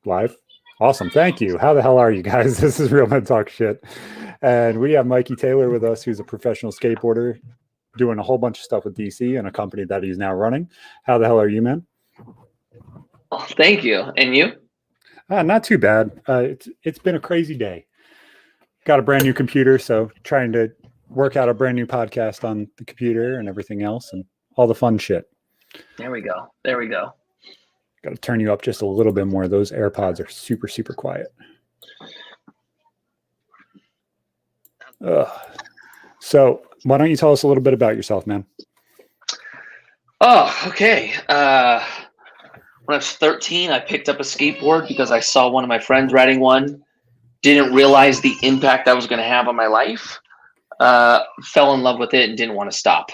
Live. Awesome. Thank you. How the hell are you guys? This is Real Men Talk Shit. And we have Mikey Taylor with us, who's a professional skateboarder doing a whole bunch of stuff with DC and a company that he's now running. How the hell are you, man? Oh, thank you. And you? Not too bad. It's been a crazy day. Got a brand new computer, so trying to work out a brand new podcast on the computer and everything else and all the fun shit. There we go. There we go. Got to turn you up just a little bit more. Those AirPods are super, super quiet. So why don't you tell us a little bit about yourself, man? Oh, okay. When I was 13, I picked up a skateboard because I saw one of my friends riding one. Didn't realize the impact that was going to have on my life. Fell in love with it and didn't want to stop.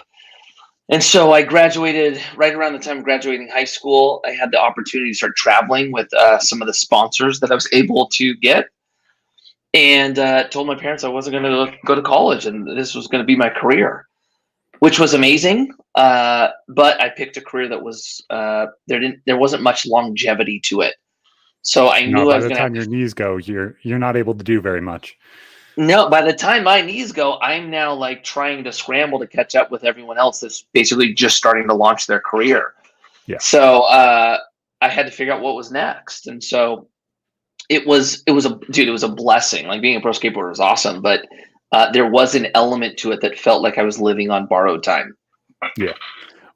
And so I graduated right around the time of graduating high school. I had the opportunity to start traveling with some of the sponsors that I was able to get, and told my parents I wasn't going to go to college and this was going to be my career, which was amazing. But I picked a career that was there wasn't much longevity to it. So I knew by the time your knees go, you're not able to do very much. No, by the time my knees go, I'm now like trying to scramble to catch up with everyone else that's basically just starting to launch their career. Yeah. So I had to figure out what was next. And so it was a blessing. Like being a pro skateboarder was awesome, but there was an element to it that felt like I was living on borrowed time. Yeah.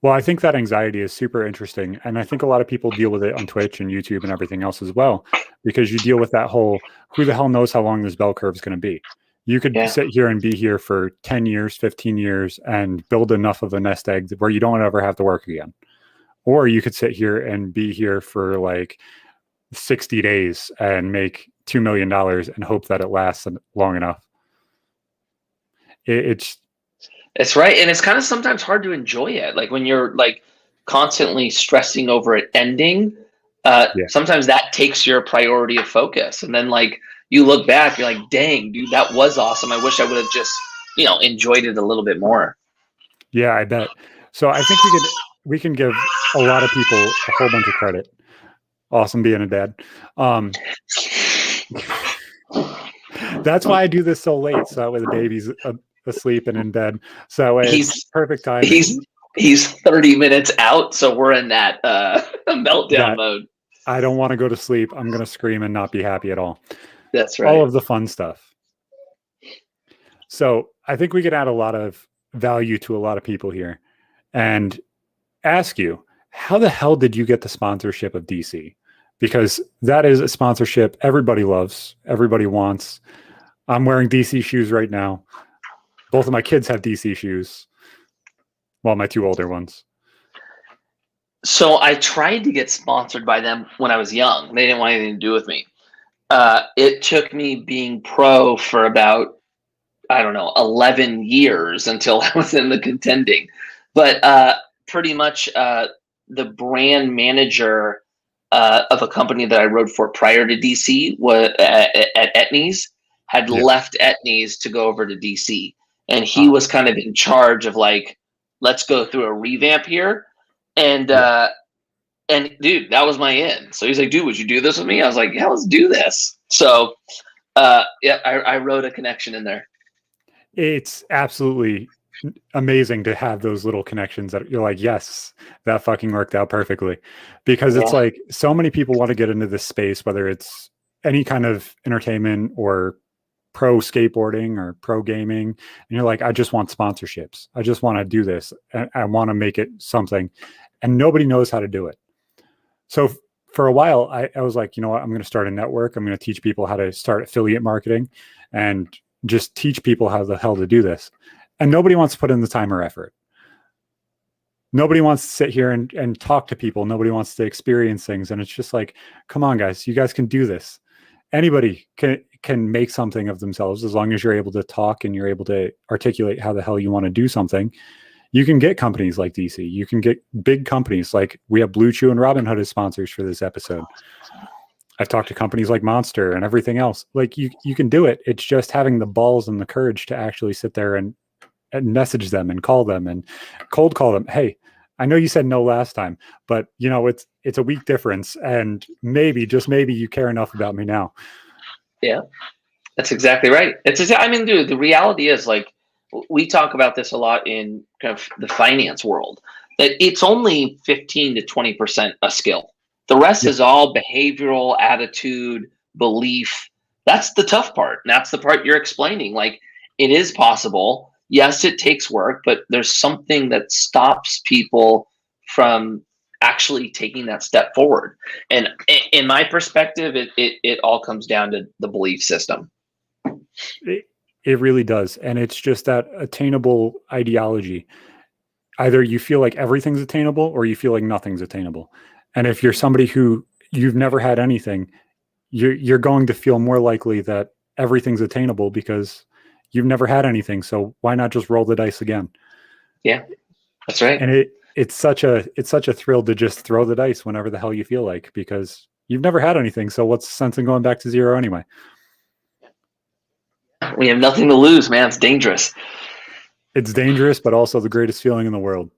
Well, I think that anxiety is super interesting. And I think a lot of people deal with it on Twitch and YouTube and everything else as well, because you deal with that whole, who the hell knows how long this bell curve is going to be? You could sit here and be here for 10 years, 15 years and build enough of a nest egg where you don't ever have to work again. Or you could sit here and be here for like 60 days and make $2 million and hope that it lasts long enough. It's right. And it's kind of sometimes hard to enjoy it. Like when you're like constantly stressing over it ending, sometimes that takes your priority of focus. And then like you look back, you're like, dang, dude, that was awesome. I wish I would have just, enjoyed it a little bit more. Yeah, I bet. So I think we can give a lot of people a whole bunch of credit. Awesome being a dad. That's why I do this so late. So that way the baby's asleep and in bed. So it's perfect time. He's 30 minutes out, so we're in that meltdown mode. I don't want to go to sleep. I'm going to scream and not be happy at all. That's right. All of the fun stuff. So I think we could add a lot of value to a lot of people here and ask you, how the hell did you get the sponsorship of DC? Because that is a sponsorship everybody loves, everybody wants. I'm wearing DC shoes right now. Both of my kids have DC shoes. Well, my two older ones. So I tried to get sponsored by them when I was young. They didn't want anything to do with me. It took me being pro for about, 11 years until I was in the contending. But pretty much the brand manager of a company that I rode for prior to DC was at Etnies, had left Etnies to go over to DC. And he was kind of in charge of like, let's go through a revamp here. And dude, that was my in. So he's like, dude, would you do this with me? I was like, yeah, let's do this. So I wrote a connection in there. It's absolutely amazing to have those little connections that you're like, yes, that fucking worked out perfectly. Because it's like so many people want to get into this space, whether it's any kind of entertainment or pro skateboarding or pro gaming. And you're like, I just want sponsorships. I just want to do this. I want to make it something. And nobody knows how to do it. So for a while, I was like, you know what? I'm going to start a network. I'm going to teach people how to start affiliate marketing and just teach people how the hell to do this. And nobody wants to put in the time or effort. Nobody wants to sit here and talk to people. Nobody wants to experience things. And it's just like, come on, guys, you guys can do this. Anybody can make something of themselves as long as you're able to talk and you're able to articulate how the hell you want to do something. You can get companies like DC. You can get big companies like we have Blue Chew and Robinhood as sponsors for this episode. I've talked to companies like Monster and everything else. Like you can do it. It's just having the balls and the courage to actually sit there and message them and call them and cold call them. Hey, I know you said no last time, but you know, it's a week difference, and maybe, just maybe, you care enough about me now. Yeah, that's exactly right. I mean, dude, the reality is, like, we talk about this a lot in kind of the finance world, that it's only 15 to 20% a skill. The rest Yeah, is all behavioral, attitude, belief. That's the tough part. And that's the part you're explaining. Like, it is possible. Yes, it takes work, but there's something that stops people from actually taking that step forward. And in my perspective, it all comes down to the belief system. it really does, and it's just that attainable ideology. Either you feel like everything's attainable, or you feel like nothing's attainable. And if you're somebody who you've never had anything, you're going to feel more likely that everything's attainable because you've never had anything. So why not just roll the dice again? Yeah, that's right. And it's such a thrill to just throw the dice whenever the hell you feel like, because you've never had anything. So what's the sense in going back to zero anyway? We have nothing to lose, man. It's dangerous. It's dangerous, but also the greatest feeling in the world.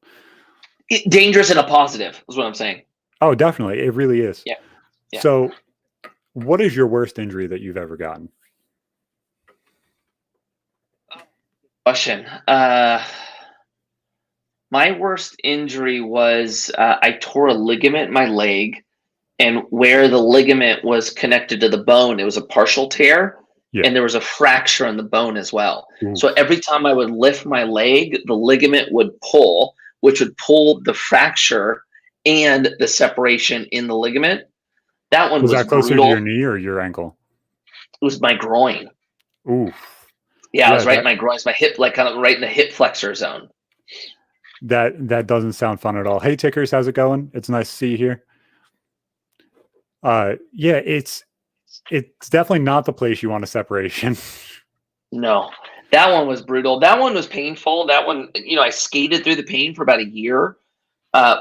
Dangerous in a positive is what I'm saying. Oh, definitely. It really is. Yeah. Yeah. So what is your worst injury that you've ever gotten? Question. My worst injury was I tore a ligament in my leg, and where the ligament was connected to the bone, it was a partial tear, and there was a fracture in the bone as well. Ooh. So every time I would lift my leg, the ligament would pull, which would pull the fracture and the separation in the ligament. That one was that closer brutal. to your knee or your ankle? It was my groin. Ooh. Yeah, it was right in my groin. It's my hip, like kind of right in the hip flexor zone. That doesn't sound fun at all. Hey, Tickers, how's it going? It's nice to see you here. Yeah, it's definitely not the place you want a separation. No, that one was brutal. That one was painful. That one, I skated through the pain for about a year,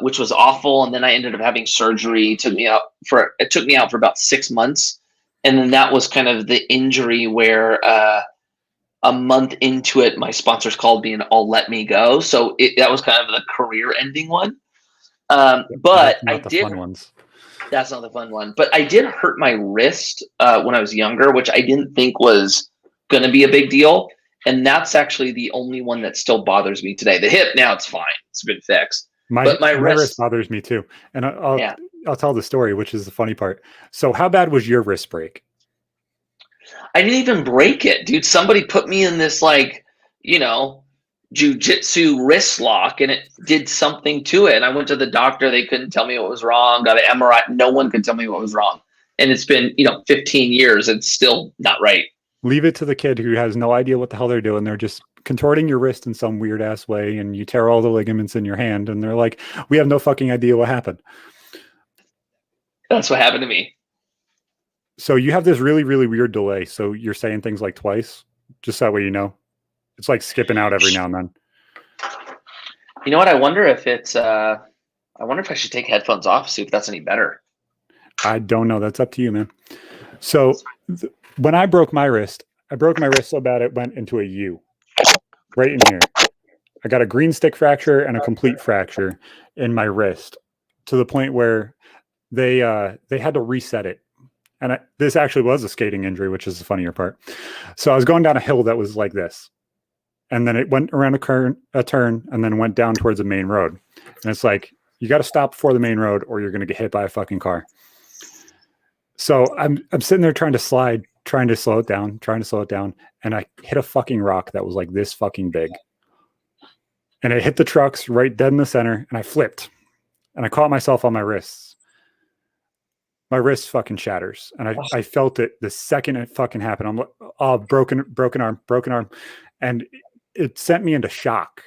which was awful. And then I ended up having surgery. It took me out for about 6 months. And then that was kind of the injury where a month into it, my sponsors called me and all let me go. So that was kind of the career-ending one. But I did. Fun ones. That's not the fun one. But I did hurt my wrist when I was younger, which I didn't think was going to be a big deal. And that's actually the only one that still bothers me today. The hip, now it's fine. It's been fixed. But my wrist bothers me too. And I'll tell the story, which is the funny part. So how bad was your wrist break? I didn't even break it, dude. Somebody put me in this, like, jujitsu wrist lock, and it did something to it. And I went to the doctor. They couldn't tell me what was wrong. Got an MRI. No one could tell me what was wrong. And it's been, 15 years. It's still not right. Leave it to the kid who has no idea what the hell they're doing. They're just contorting your wrist in some weird ass way, and you tear all the ligaments in your hand, and they're like, we have no fucking idea what happened. That's what happened to me. So you have this really, really weird delay. So you're saying things like twice, just that way you know. It's like skipping out every now and then. You know what? I wonder if I should take headphones off, see if that's any better. I don't know. That's up to you, man. So when I broke my wrist so bad it went into a U right in here. I got a green stick fracture and a complete fracture in my wrist, to the point where they had to reset it. And this actually was a skating injury, which is the funnier part. So I was going down a hill that was like this, and then it went around a turn and then went down towards the main road. And it's like, you got to stop before the main road or you're going to get hit by a fucking car. So I'm sitting there trying to slow it down. And I hit a fucking rock that was like this fucking big. And it hit the trucks right dead in the center, and I flipped. And I caught myself on my wrists. My wrist fucking shatters. And I felt it the second it fucking happened. I'm like, oh, broken arm. And it sent me into shock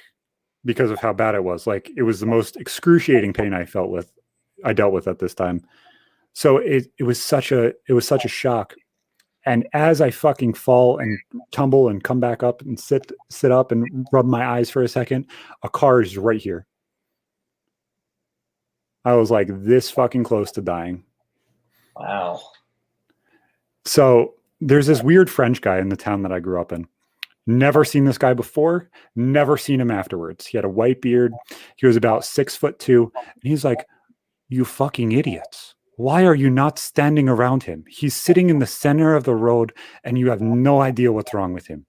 because of how bad it was. Like, it was the most excruciating pain I dealt with at this time. So it was such a shock. And as I fucking fall and tumble and come back up and sit up and rub my eyes for a second, a car is right here. I was like this fucking close to dying. Wow. So there's this weird French guy in the town that I grew up in Never seen this guy before, never seen him afterwards. He had a white beard. He was about 6'2". And he's like, you fucking idiots. Why are you not standing around him? He's sitting in the center of the road and you have no idea what's wrong with him.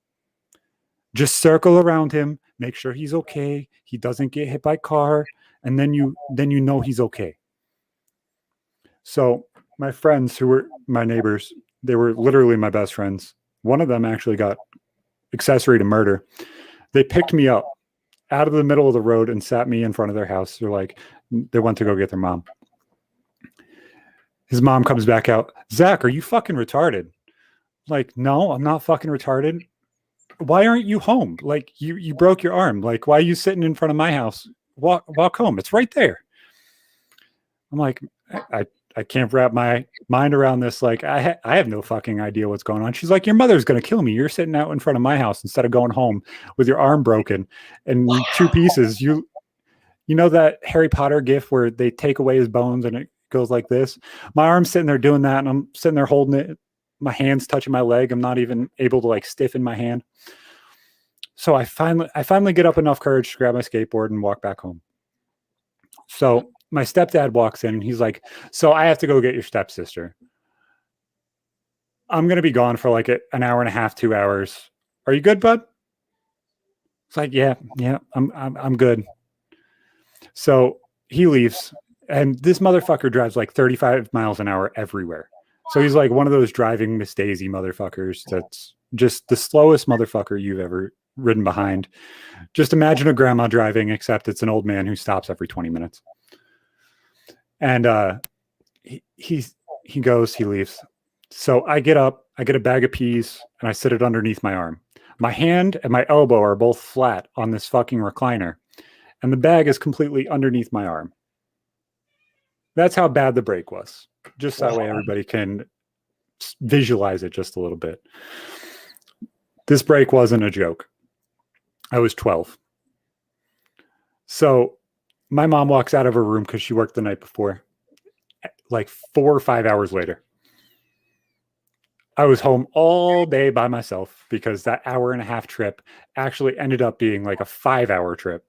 Just circle around him, make sure he's okay. He doesn't get hit by a car. And then you know he's okay. So my friends who were my neighbors, they were literally my best friends. One of them actually got accessory to murder. They picked me up out of the middle of the road and sat me in front of their house. They're like, they went to go get their mom. His mom comes back out. Zach, are you fucking retarded? Like, no, I'm not fucking retarded. Why aren't you home? Like, you broke your arm. Like, why are you sitting in front of my house? Walk home. It's right there. I'm like, I can't wrap my mind around this. Like, I have no fucking idea what's going on. She's like, your mother's going to kill me. You're sitting out in front of my house instead of going home with your arm broken and two pieces. You know that Harry Potter gif where they take away his bones and it goes like this? My arm's sitting there doing that and I'm sitting there holding it. My hand's touching my leg. I'm not even able to like stiffen my hand. So I finally get up enough courage to grab my skateboard and walk back home. So my stepdad walks in and he's like, so I have to go get your stepsister. I'm going to be gone for like an hour and a half, 2 hours. Are you good, bud? It's like, yeah, I'm good. So he leaves and this motherfucker drives like 35 miles an hour everywhere. So he's like one of those driving Miss Daisy motherfuckers. That's just the slowest motherfucker you've ever ridden behind. Just imagine a grandma driving, except it's an old man who stops every 20 minutes. And he leaves. So I get up, I get a bag of peas, and I sit it underneath my arm. My hand and my elbow are both flat on this fucking recliner, and the bag is completely underneath my arm. That's how bad the break was. Just that way everybody can visualize it just a little bit. This break wasn't a joke. I was 12. So my mom walks out of her room because she worked the night before. Like 4 or 5 hours later, I was home all day by myself because that hour and a half trip actually ended up being like a 5-hour trip.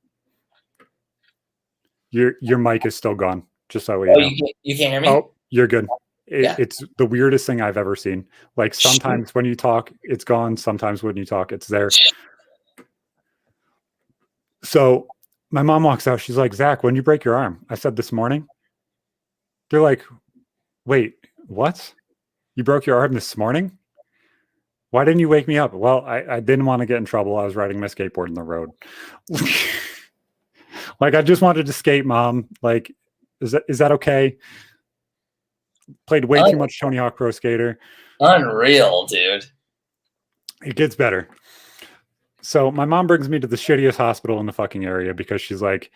Your mic is still gone. Just so we know. You can't hear me? Oh, you're good. It's the weirdest thing I've ever seen. Like sometimes when you talk, it's gone. Sometimes when you talk, it's there. So my mom walks out. She's like, Zach, when did you break your arm? I said, this morning. They're like, wait, what? You broke your arm this morning? Why didn't you wake me up? Well, I didn't want to get in trouble. I was riding my skateboard in the road. Like, I just wanted to skate, Mom. Like, is that okay? Played way too much Tony Hawk Pro Skater. Unreal, dude. It gets better. So my mom brings me to the shittiest hospital in the fucking area because she's like,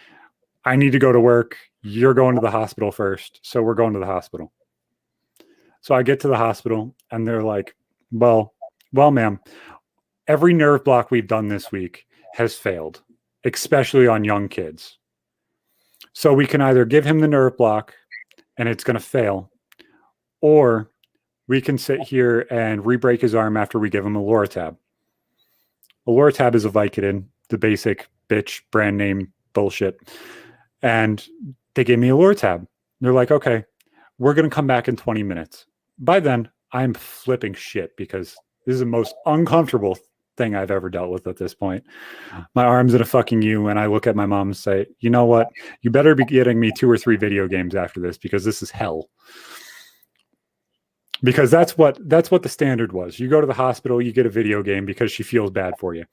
I need to go to work. You're going to the hospital first. So we're going to the hospital. So I get to the hospital and they're like, well, ma'am, every nerve block we've done this week has failed, especially on young kids. So we can either give him the nerve block and it's going to fail, or we can sit here and re-break his arm after we give him a Loratab. A Loratab is a Vicodin, the basic bitch brand name bullshit. And they gave me a Loratab. They're like, okay, we're going to come back in 20 minutes. By then, I'm flipping shit because this is the most uncomfortable thing I've ever dealt with at this point. My arm's in a fucking U, and I look at my mom and say, you know what? You better be getting me 2 or 3 video games after this because this is hell. Because that's what the standard was. You go to the hospital, you get a video game because she feels bad for you.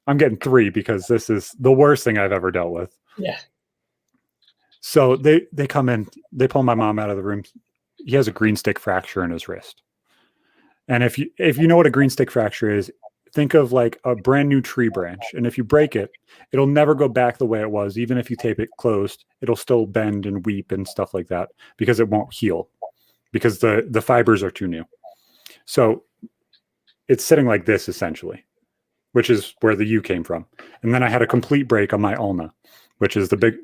I'm getting 3 because this is the worst thing I've ever dealt with. Yeah. So they come in, they pull my mom out of the room. He has a green stick fracture in his wrist. And if you know what a green stick fracture is, think of like a brand new tree branch. And if you break it, it'll never go back the way it was. Even if you tape it closed, it'll still bend and weep and stuff like that because it won't heal because the fibers are too new. So it's sitting like this essentially, which is where the U came from. And then I had a complete break on my ulna, which is the big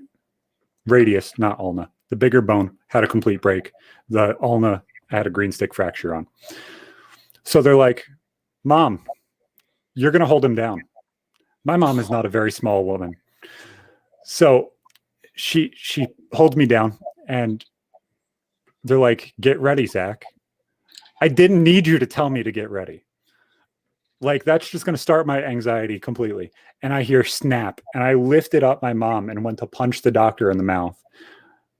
radius, not ulna. The bigger bone had a complete break. The ulna had a green stick fracture on. So they're like, Mom, you're going to hold him down. My mom is not a very small woman. So she holds me down and they're like, get ready, Zach. I didn't need you to tell me to get ready. Like, that's just going to start my anxiety completely. And I hear snap and I lifted up my mom and went to punch the doctor in the mouth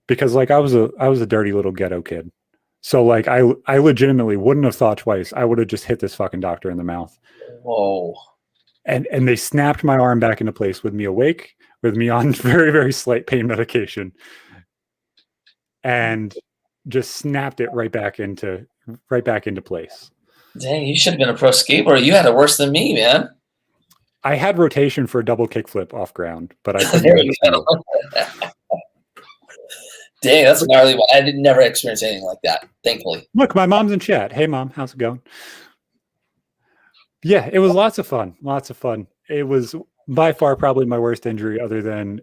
because like I was a dirty little ghetto kid. So like I legitimately wouldn't have thought twice. I would have just hit this fucking doctor in the mouth. Whoa. And they snapped my arm back into place with me awake, with me on very, very slight pain medication, and just snapped it right back into place. Dang, you should have been a pro skateboarder. You had it worse than me, man. I had rotation for a double kickflip off ground, but I There you go. Dang, that's gnarly. I did never experience anything like that, thankfully. Look, my mom's in chat. Hey, Mom, how's it going? Yeah, it was lots of fun. Lots of fun. It was by far probably my worst injury other than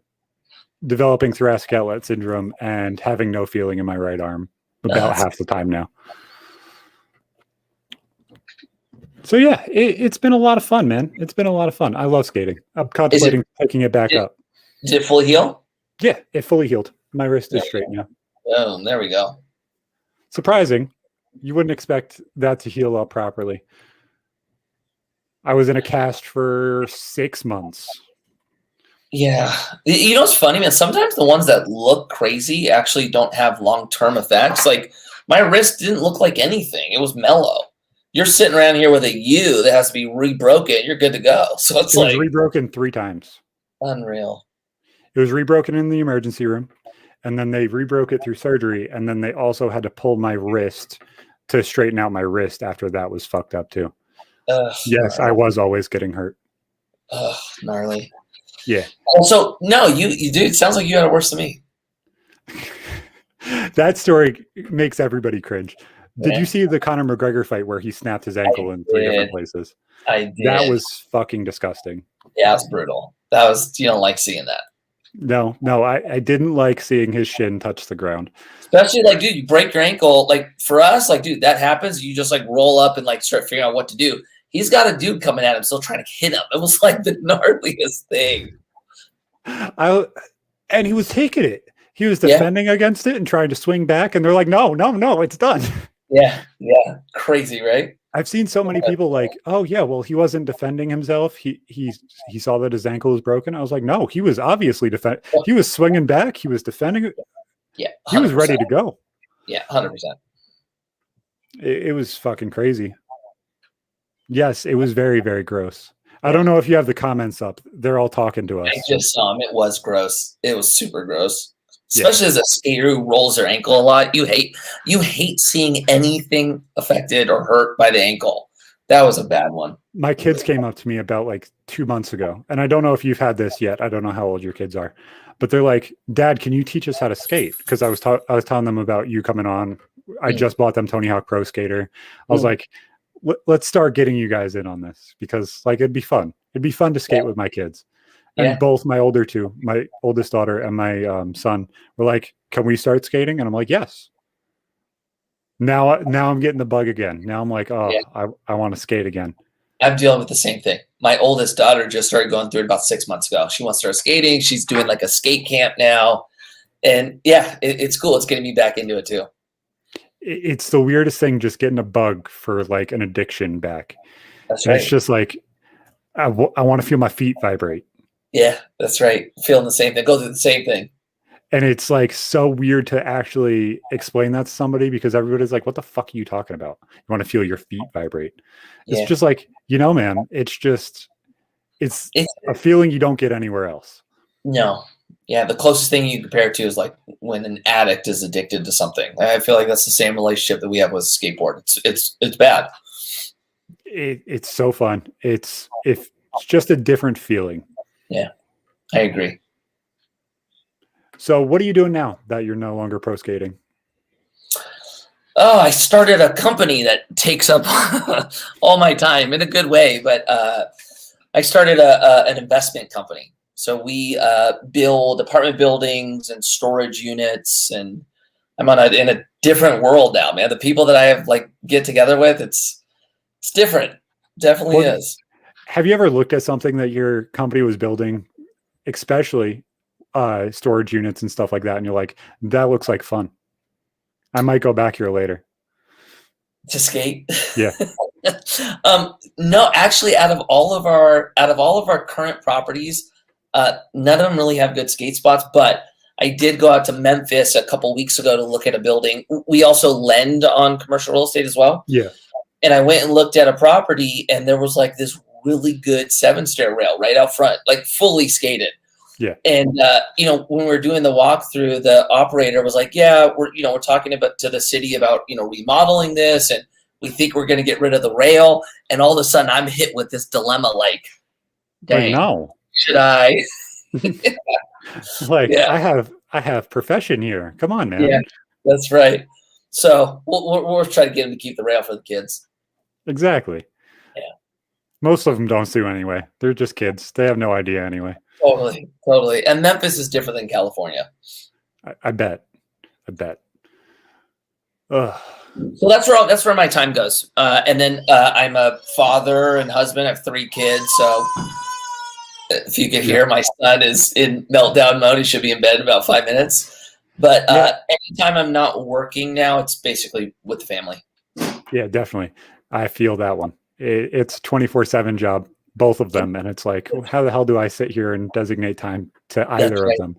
developing thoracic outlet syndrome and having no feeling in my right arm about half the time now. So yeah, it's been a lot of fun, man. It's been a lot of fun. I love skating. I'm contemplating picking it back up. Did it fully heal? Yeah, it fully healed. My wrist is straight now. Oh, there we go. Surprising. You wouldn't expect that to heal up properly. I was in a cast for 6 months. Yeah. You know what's funny, man? Sometimes the ones that look crazy actually don't have long-term effects. Like, my wrist didn't look like anything. It was mellow. You're sitting around here with a U that has to be rebroken. You're good to go. So it's like... It was rebroken 3 times. Unreal. It was rebroken in the emergency room, and then they rebroke it through surgery, and then they also had to pull my wrist to straighten out my wrist after that was fucked up too. Yes, gnarly. I was always getting hurt. Gnarly. Yeah. Also, no, you dude, it sounds like you had it worse than me. That story makes everybody cringe. Did you see the Conor McGregor fight where he snapped his ankle in 3 different places? I did. That was fucking disgusting. Yeah, it's brutal. That was, you don't like seeing that. No, I didn't like seeing his shin touch the ground. Especially like, dude, you break your ankle. Like for us, like, dude, that happens. You just like roll up and like start figuring out what to do. He's got a dude coming at him, still trying to hit him. It was like the gnarliest thing. And he was taking it. He was defending against it and trying to swing back. And they're like, no, it's done. Yeah. Crazy, right? I've seen so many people like, oh yeah, well, he wasn't defending himself. He saw that his ankle was broken. I was like, no, he was obviously defending. He was swinging back. He was defending it. Yeah, 100%. He was ready to go. Yeah, 100%. It was fucking crazy. Yes, it was very, very gross. I don't know if you have the comments up. They're all talking to us. I just saw him. It was gross. It was super gross. Especially as a skater who rolls their ankle a lot. You hate seeing anything affected or hurt by the ankle. That was a bad one. My kids came up to me about like 2 months ago. And I don't know if you've had this yet. I don't know how old your kids are. But they're like, Dad, can you teach us how to skate? Because I was telling them about you coming on. I just bought them Tony Hawk Pro Skater. I was like, let's start getting you guys in on this because like it'd be fun. It'd be fun to skate with my kids. And both my older two, my oldest daughter and my son, were like, "Can we start skating?" And I'm like, "Yes." Now I'm getting the bug again. Now I'm like, "Oh, I want to skate again." I'm dealing with the same thing. My oldest daughter just started going through it about 6 months ago. She wants to start skating. She's doing like a skate camp now, and it's cool. It's getting me back into it too. It's the weirdest thing, just getting a bug for like an addiction back. That's right. It's just like I want to feel my feet vibrate. Yeah, that's right. Feeling the same thing. Go through the same thing. And it's like so weird to actually explain that to somebody because everybody's like, what the fuck are you talking about? You want to feel your feet vibrate. It's just like, man, it's a feeling you don't get anywhere else. No. Yeah, the closest thing you compare it to is like when an addict is addicted to something. I feel like that's the same relationship that we have with skateboard. It's bad. It's so fun. It's just a different feeling. Yeah, I agree. So what are you doing now that you're no longer pro skating? Oh, I started a company that takes up all my time in a good way, but I started an investment company. So we build apartment buildings and storage units, and I'm in a different world now, man. The people that I have like get together with, it's different. Definitely is. have you ever looked at something that your company was building, especially storage units and stuff like that, and you're like, that looks like fun. I might go back here later. To skate? Yeah. No, actually, out of all of our current properties, none of them really have good skate spots. But I did go out to Memphis a couple weeks ago to look at a building. We also lend on commercial real estate as well. Yeah. And I went and looked at a property, and there was like this really good 7-stair rail right out front, like fully skated. Yeah. And when we were doing the walkthrough, the operator was like, "Yeah, we're talking about to the city about remodeling this, and we think we're going to get rid of the rail." And all of a sudden, I'm hit with this dilemma, like, dang, no, should I? Like, Yeah. I have profession here. Come on, man. Yeah, that's right. So we'll try to get them to keep the rail for the kids. Exactly. Yeah. Most of them don't sue anyway. They're just kids. They have no idea anyway. Totally. And Memphis is different than California. I bet. Ugh. So that's where my time goes. And then I'm a father and husband. I have 3 kids. So if you can hear, my son is in meltdown mode. He should be in bed in about 5 minutes. But anytime I'm not working now, it's basically with the family. Yeah, definitely. I feel that one. It's 24/7 job, both of them. And it's like, how the hell do I sit here and designate time to either of them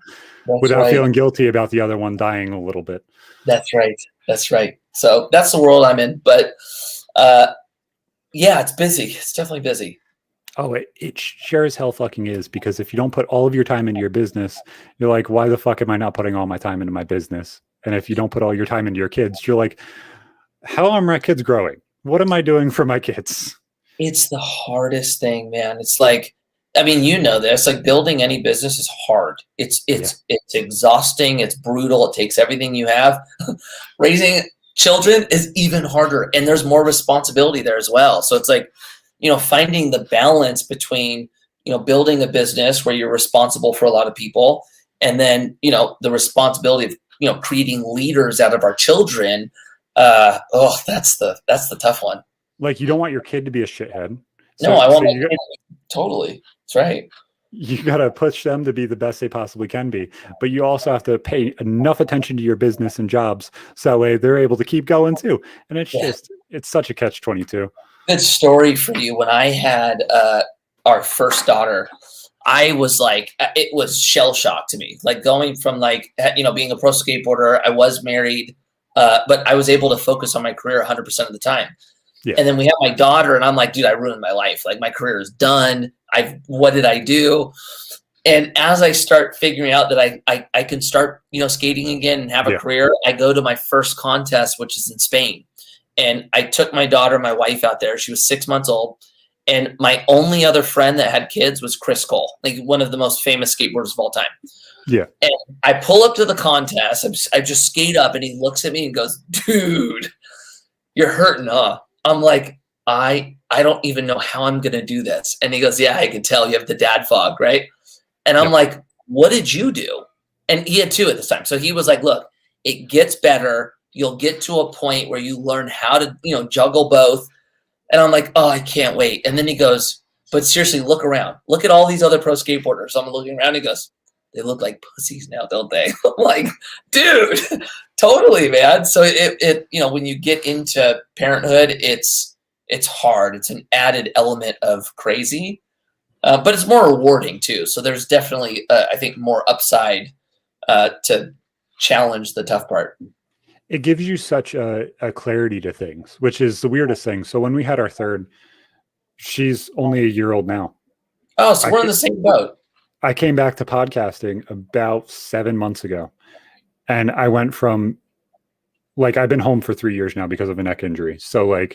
without feeling guilty about the other one dying a little bit? That's right. So that's the world I'm in. But it's busy. It's definitely busy. Oh, it sure as hell fucking is, because if you don't put all of your time into your business, you're like, why the fuck am I not putting all my time into my business? And if you don't put all your time into your kids, you're like, how are my kids growing? What am I doing for my kids? It's the hardest thing, man. It's like, I mean, this, like building any business is hard. It's exhausting. It's brutal. It takes everything you have. Raising children is even harder, and there's more responsibility there as well. So it's like, finding the balance between, building a business where you're responsible for a lot of people, and then, the responsibility of, creating leaders out of our children. That's the tough one. Like, you don't want your kid to be a shithead. No, I want my kid, totally. That's right. You got to push them to be the best they possibly can be, but you also have to pay enough attention to your business and jobs so that way they're able to keep going too. And it's such a catch-22. Good story for you. When I had our first daughter, I was like, it was shell shock to me. Like going from being a pro skateboarder, I was married, but I was able to focus on my career 100% of the time. Yeah. And then we have my daughter, and I'm like, dude, I ruined my life. Like, my career is done. What did I do? And as I start figuring out that I can start, skating again and have a career, I go to my first contest, which is in Spain. And I took my daughter, my wife out there. She was 6 months old. And my only other friend that had kids was Chris Cole, like one of the most famous skateboarders of all time. Yeah. And I pull up to the contest. I just skate up, and he looks at me and goes, dude, you're hurting, huh? I'm like, I don't even know how I'm going to do this. And he goes, yeah, I can tell you have the dad fog, right? And I'm like, what did you do? And he had 2 at this time. So he was like, look, it gets better. You'll get to a point where you learn how to, juggle both. And I'm like, oh, I can't wait. And then he goes, but seriously, look around. Look at all these other pro skateboarders. I'm looking around. He goes, they look like pussies now, don't they? I'm like, dude, totally, man. So it when you get into parenthood, it's hard. It's an added element of crazy, but it's more rewarding too. So there's definitely, I think, more upside to challenge the tough part. It gives you such a clarity to things, which is the weirdest thing. So when we had our third, she's only a year old now. Oh, so we're in the same boat. I came back to podcasting about 7 months ago, and I went from I've been home for 3 years now because of a neck injury. So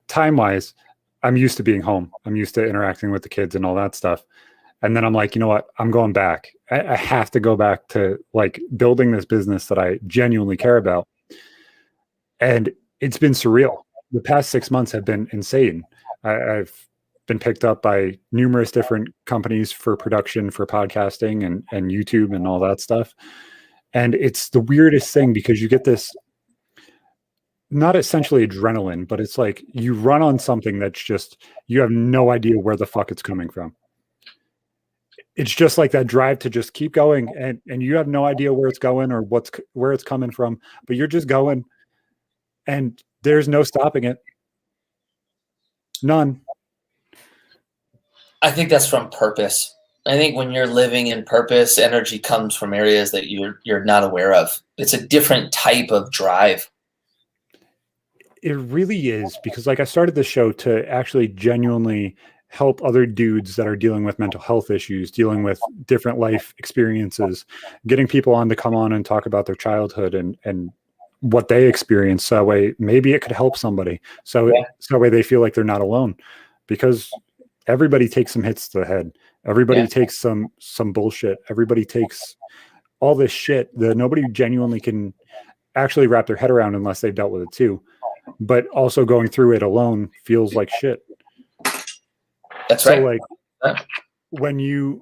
time wise, I'm used to being home. I'm used to interacting with the kids and all that stuff. And then I'm like, you know what? I'm going back. I have to go back to building this business that I genuinely care about. And it's been surreal. The past 6 months have been insane. I've been picked up by numerous different companies for production, for podcasting and YouTube and all that stuff. And it's the weirdest thing because you get this not essentially adrenaline, but it's like you run on something that's just, you have no idea where the fuck it's coming from. It's just like that drive to just keep going, and you have no idea where it's going or where it's coming from, but you're just going, and there's no stopping it. None. I think that's from purpose. I think when you're living in purpose, energy comes from areas that you're not aware of. It's a different type of drive. It really is, because like I started the show to actually genuinely help other dudes that are dealing with mental health issues, dealing with different life experiences, getting people on to come on and talk about their childhood and what they experienced. So that way, maybe it could help somebody. So that way they feel like they're not alone, because everybody takes some hits to the head. Everybody takes some bullshit. Everybody takes all this shit that nobody genuinely can actually wrap their head around unless they've dealt with it too. But also going through it alone feels like shit. That's right. So like when you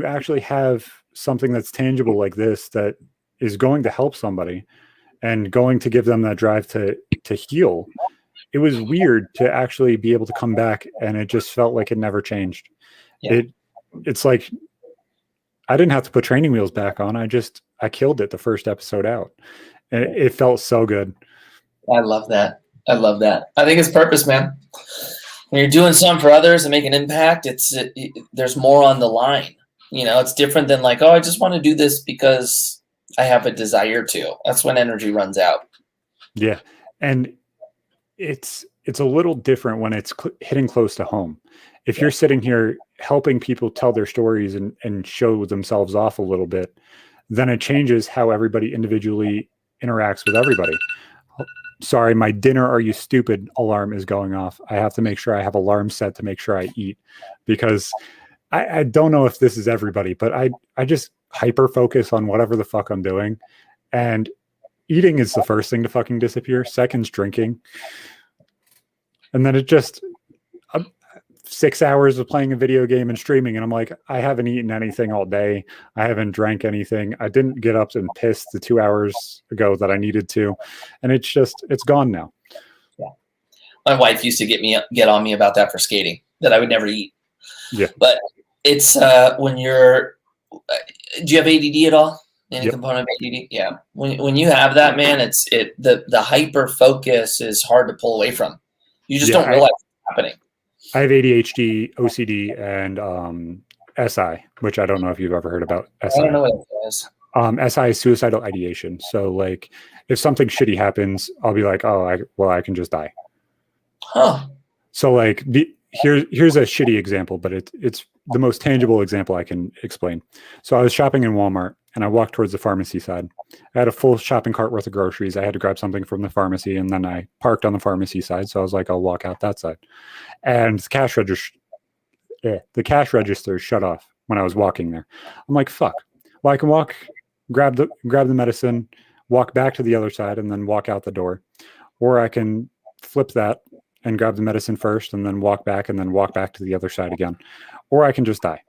actually have something that's tangible like this that is going to help somebody and going to give them that drive to heal, it was weird to actually be able to come back, and it just felt like it never changed. It's like I didn't have to put training wheels back on. I killed it the first episode out, and it felt so good. I love that. I love that. I think it's purpose, man. When you're doing something for others and make an impact, there's more on the line. You know, it's different than like, oh, I just want to do this because I have a desire to. That's when energy runs out. Yeah. And it's a little different when it's hitting close to home. If you're sitting here helping people tell their stories and show themselves off a little bit, then it changes how everybody individually interacts with everybody. Sorry, my dinner are you stupid alarm is going off. I have to make sure I have alarms set to make sure I eat, because I don't know if this is everybody, but I just hyper focus on whatever the fuck I'm doing. And eating is the first thing to fucking disappear. Second's drinking. And then it just 6 hours of playing a video game and streaming. And I'm like, I haven't eaten anything all day. I haven't drank anything. I didn't get up and piss the 2 hours ago that I needed to. And it's gone now. Yeah. My wife used to get on me about that for skating, that I would never eat. Yeah. But it's when you're, do you have ADD at all? Any component of ADD? Yeah. When you have that, man, the hyper focus is hard to pull away from. You just don't realize what's happening. I have ADHD, OCD, and SI, which I don't know if you've ever heard about SI. I don't know what it is. SI is suicidal ideation. So like if something shitty happens, I'll be like, oh, I can just die. Huh. So like here's a shitty example, but it's the most tangible example I can explain. So I was shopping in Walmart and I walked towards the pharmacy side. I had a full shopping cart worth of groceries. I had to grab something from the pharmacy, and then I parked on the pharmacy side. So I was like, I'll walk out that side. And the cash register shut off when I was walking there. I'm like, fuck. Well, I can walk, grab the medicine, walk back to the other side, and then walk out the door. Or I can flip that and grab the medicine first and then walk back to the other side again. Or I can just die.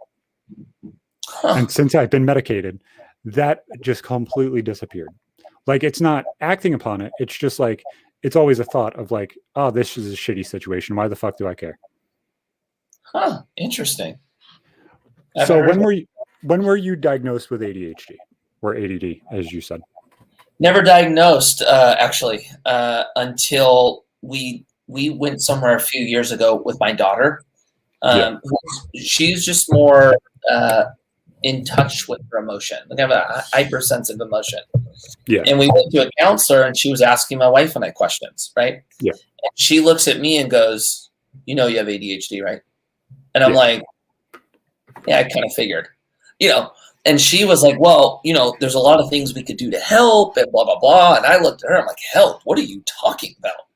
Huh. And since I've been medicated, that just completely disappeared. Like, it's not acting upon it. It's just like, it's always a thought of like, oh, this is a shitty situation. Why the fuck do I care? Huh. Interesting. So when were you diagnosed with ADHD or ADD, as you said? Never diagnosed, actually, until we went somewhere a few years ago with my daughter. She's just more in touch with her emotion. Like, I have a hypersensitive emotion. Yeah. And we went to a counselor, and she was asking my wife and I questions, right? Yeah. And she looks at me and goes, you know, you have ADHD, right? And I'm like, yeah, I kind of figured, you know. And she was like, well, you know, there's a lot of things we could do to help and blah, blah, blah. And I looked at her, I'm like, help? What are you talking about?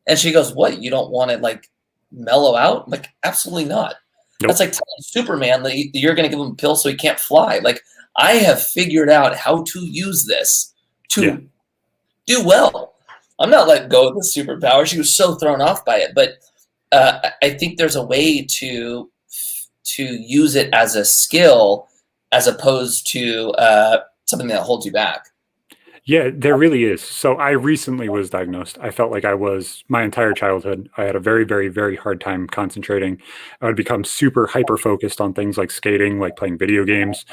And she goes, what? You don't want to like mellow out? I'm like, absolutely not. Nope. That's like telling Superman that you're going to give him a pill so he can't fly. Like, I have figured out how to use this to do well. I'm not letting go of the superpower. She was so thrown off by it. But I think there's a way to use it as a skill as opposed to something that holds you back. Yeah, there really is. So I recently was diagnosed. I felt like I was my entire childhood. I had a very, very, very hard time concentrating. I would become super hyper focused on things like skating, like playing video games,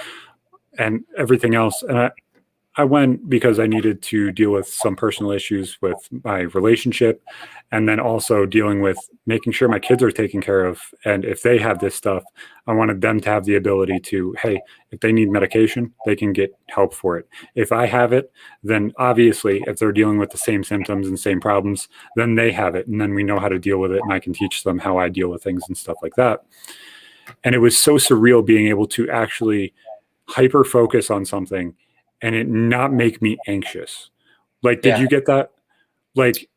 and everything else. And I went because I needed to deal with some personal issues with my relationship, and then also dealing with making sure my kids are taken care of. And if they have this stuff, I wanted them to have the ability to, hey, if they need medication, they can get help for it. If I have it, then obviously, if they're dealing with the same symptoms and same problems, then they have it. And then we know how to deal with it. And I can teach them how I deal with things and stuff like that. And it was so surreal being able to actually hyper focus on something and it not make me anxious. Like, did you get that? Like,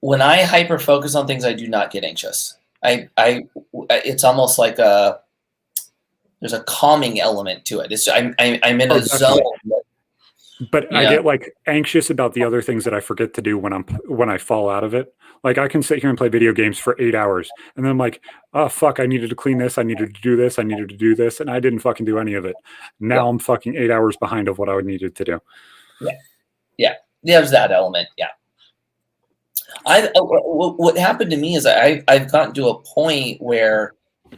when I hyper focus on things, I do not get anxious. It's almost like there's a calming element to it. I'm in a zone. But I get like anxious about the other things that I forget to do when I fall out of it. Like I can sit here and play video games for 8 hours and then I'm like, oh fuck, I needed to clean this, I needed to do this, I needed to do this, and I didn't fucking do any of it. Now I'm fucking 8 hours behind of what I needed to do. Yeah. There's that element. Yeah. What happened to me is I've gotten to a point where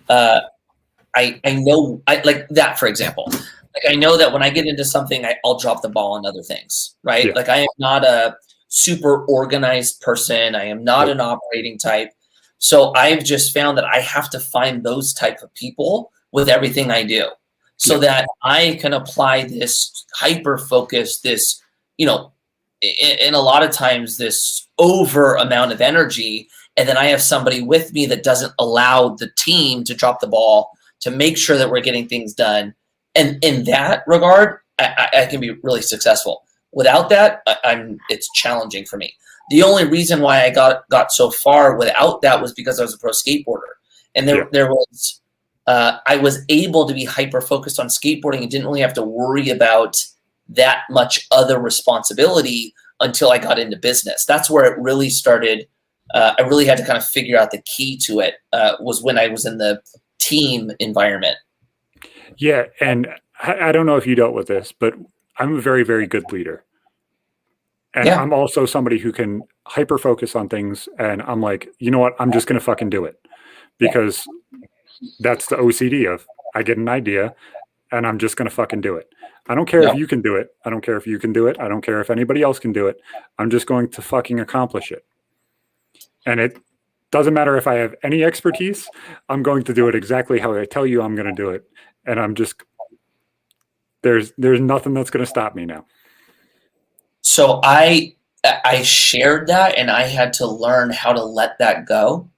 I know like that, for example. Like I know that when I get into something, I'll drop the ball on other things, right? Yeah. Like I am not a super organized person. I am not an operating type. So I've just found that I have to find those type of people with everything I do so that I can apply this hyper focus, this, in a lot of times this over amount of energy. And then I have somebody with me that doesn't allow the team to drop the ball to make sure that we're getting things done. And in that regard, I can be really successful. Without that, it's challenging for me. The only reason why I got so far without that was because I was a pro skateboarder, and there was I was able to be hyper focused on skateboarding and didn't really have to worry about that much other responsibility until I got into business. That's where it really started. I really had to kind of figure out the key to it was when I was in the team environment. Yeah, and I don't know if you dealt with this, but I'm a very, very good leader. And I'm also somebody who can hyper focus on things. And I'm like, you know what? I'm just going to fucking do it because that's the OCD of I get an idea and I'm just going to fucking do it. I don't care if you can do it. I don't care if you can do it. I don't care if anybody else can do it. I'm just going to fucking accomplish it. And it doesn't matter if I have any expertise. I'm going to do it exactly how I tell you I'm going to do it. And I'm just, there's nothing that's going to stop me now. So I shared that and I had to learn how to let that go.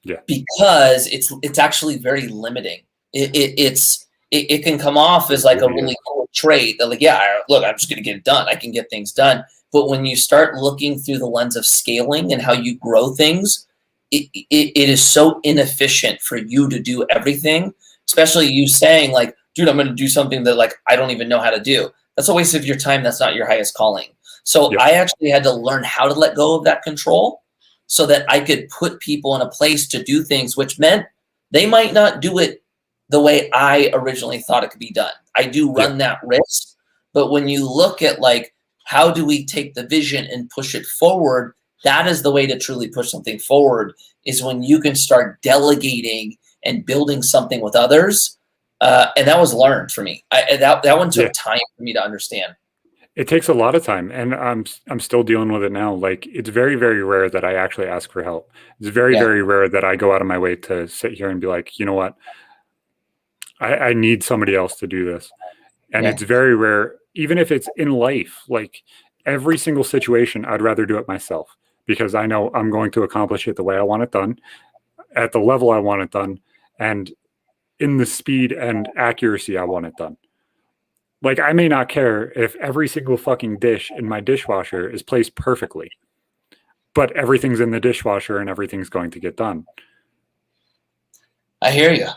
Yeah. Because it's actually very limiting. It can come off as like a really cool trait that like, look, I'm just going to get it done. I can get things done. But when you start looking through the lens of scaling and how you grow things, it is so inefficient for you to do everything, especially you saying like, dude, I'm going to do something that like, I don't even know how to do. That's a waste of your time. That's not your highest calling. So I actually had to learn how to let go of that control so that I could put people in a place to do things, which meant they might not do it the way I originally thought it could be done. I do run that risk. But when you look at like, how do we take the vision and push it forward? That is the way to truly push something forward, is when you can start delegating and building something with others. And that was learned for me. That one took time for me to understand. It takes a lot of time, and I'm still dealing with it now. Like, it's very, very rare that I actually ask for help. It's very, very rare that I go out of my way to sit here and be like, you know what, I need somebody else to do this. And it's very rare, even if it's in life, like every single situation, I'd rather do it myself because I know I'm going to accomplish it the way I want it done, at the level I want it done, and in the speed and accuracy I want it done. Like, I may not care if every single fucking dish in my dishwasher is placed perfectly, but everything's in the dishwasher and everything's going to get done. I hear you.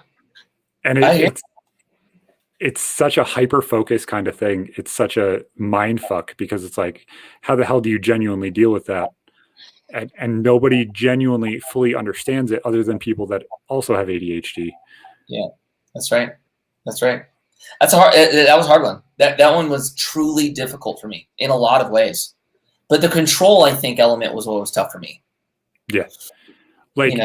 And it's such a hyper-focused kind of thing. It's such a mind fuck because it's like, how the hell do you genuinely deal with that? And nobody genuinely fully understands it other than people that also have ADHD. Yeah, that's right. That's right. That's a hard. That was a hard one. That one was truly difficult for me in a lot of ways. But the control, I think, element was what was tough for me. Yeah. Like,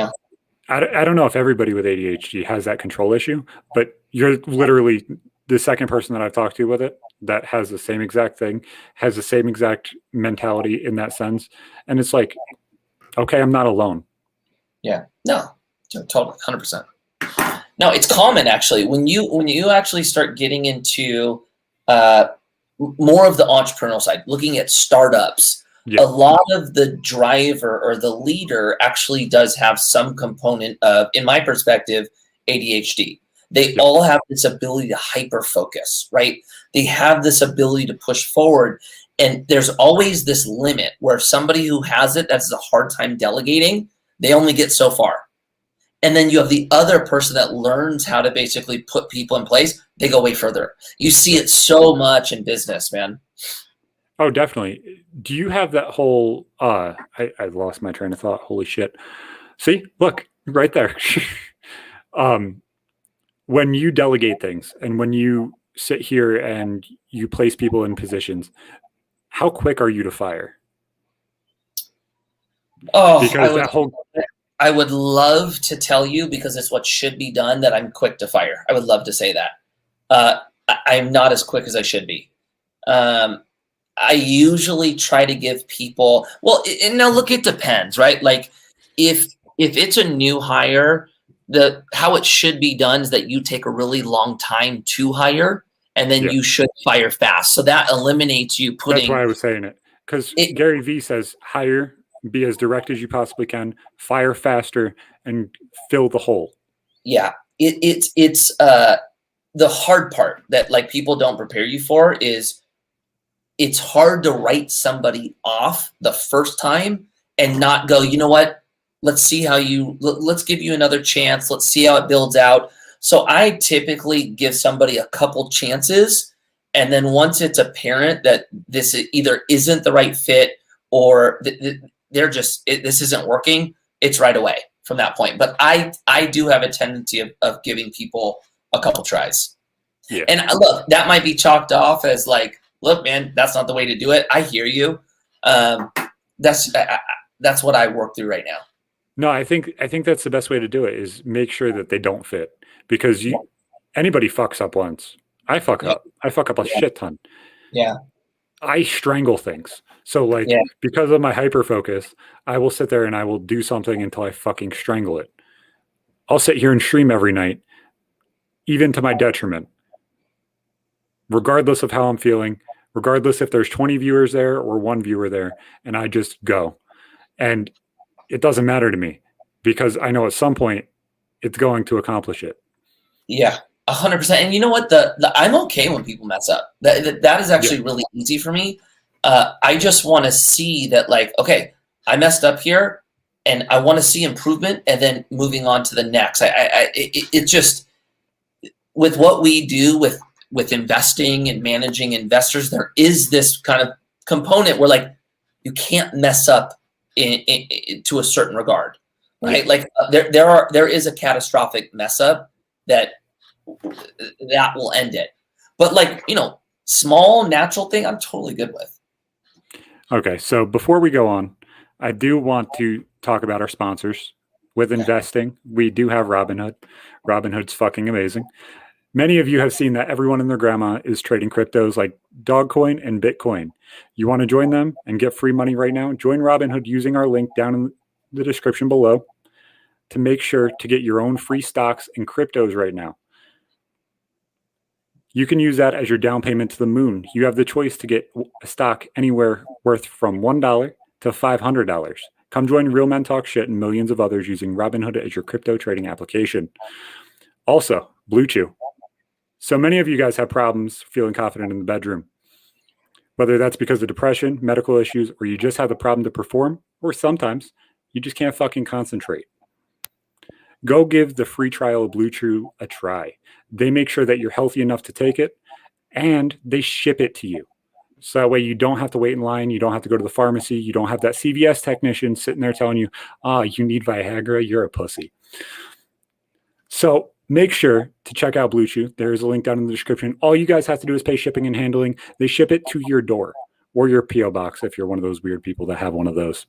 I don't know if everybody with ADHD has that control issue, but you're literally the second person that I've talked to with it that has the same exact thing, has the same exact mentality in that sense. And it's like, okay, I'm not alone. Yeah. No, totally, 100%. No, it's common actually when you actually start getting into more of the entrepreneurial side, looking at startups. Yeah. A lot of the driver or the leader actually does have some component of, in my perspective, ADHD. They all have this ability to hyper focus, right? They have this ability to push forward. And there's always this limit where somebody who has it that's a hard time delegating, they only get so far. And then you have the other person that learns how to basically put people in place. They go way further. You see it so much in business, man. Oh, definitely. Do you have that whole, I lost my train of thought. Holy shit. See, look, right there. When you delegate things and when you sit here and you place people in positions, how quick are you to fire? Oh, because I would love to tell you, because it's what should be done, that I'm quick to fire. I would love to say that. I'm not as quick as I should be. I usually try to give people, well, and now look, it depends, right? Like if it's a new hire, how it should be done is that you take a really long time to hire, and then you should fire fast. So that eliminates you putting. That's why I was saying it, because Gary Vee says hire, be as direct as you possibly can, fire faster, and fill the hole. Yeah, it's the hard part that like people don't prepare you for is it's hard to write somebody off the first time and not go, you know what? Let's give you another chance. Let's see how it builds out. So I typically give somebody a couple chances. And then once it's apparent that this either isn't the right fit or this isn't working, it's right away from that point. But I do have a tendency of giving people a couple tries. Yeah. And look, that might be chalked off as like, look, man, that's not the way to do it. I hear you. That's what I work through right now. No, I think that's the best way to do it is make sure that they don't fit, because anybody fucks up once. I fuck up. I fuck up a shit ton. Yeah. I strangle things. So like because of my hyper focus, I will sit there and I will do something until I fucking strangle it. I'll sit here and stream every night, even to my detriment. Regardless of how I'm feeling, regardless if there's 20 viewers there or 1 viewer there, and I just go. And it doesn't matter to me because I know at some point it's going to accomplish it. Yeah, 100%. And you know what? I'm okay when people mess up. That is actually really easy for me. I just want to see that, like, okay, I messed up here and I want to see improvement and then moving on to the next. It just, with what we do with investing and managing investors, there is this kind of component where like you can't mess up to a certain regard, right? Like there is a catastrophic mess up that will end it. But like, small natural thing, I'm totally good with. Okay, so before we go on, I do want to talk about our sponsors. With investing, we do have Robinhood. Robinhood's fucking amazing. Many of you have seen that everyone and their grandma is trading cryptos like Dogecoin and Bitcoin. You want to join them and get free money right now? Join Robinhood using our link down in the description below to make sure to get your own free stocks and cryptos right now. You can use that as your down payment to the moon. You have the choice to get a stock anywhere worth from $1 to $500. Come join Real Men Talk Shit and millions of others using Robinhood as your crypto trading application. Also, Blue Chew. So many of you guys have problems feeling confident in the bedroom. Whether that's because of depression, medical issues, or you just have the problem to perform, or sometimes you just can't fucking concentrate. Go give the free trial of Blue Chew a try. They make sure that you're healthy enough to take it, and they ship it to you. So that way you don't have to wait in line. You don't have to go to the pharmacy. You don't have that CVS technician sitting there telling you, you need Viagra, you're a pussy. So make sure to check out Blue Chew. There is a link down in the description. All you guys have to do is pay shipping and handling. They ship it to your door or your P.O. box if you're one of those weird people that have one of those.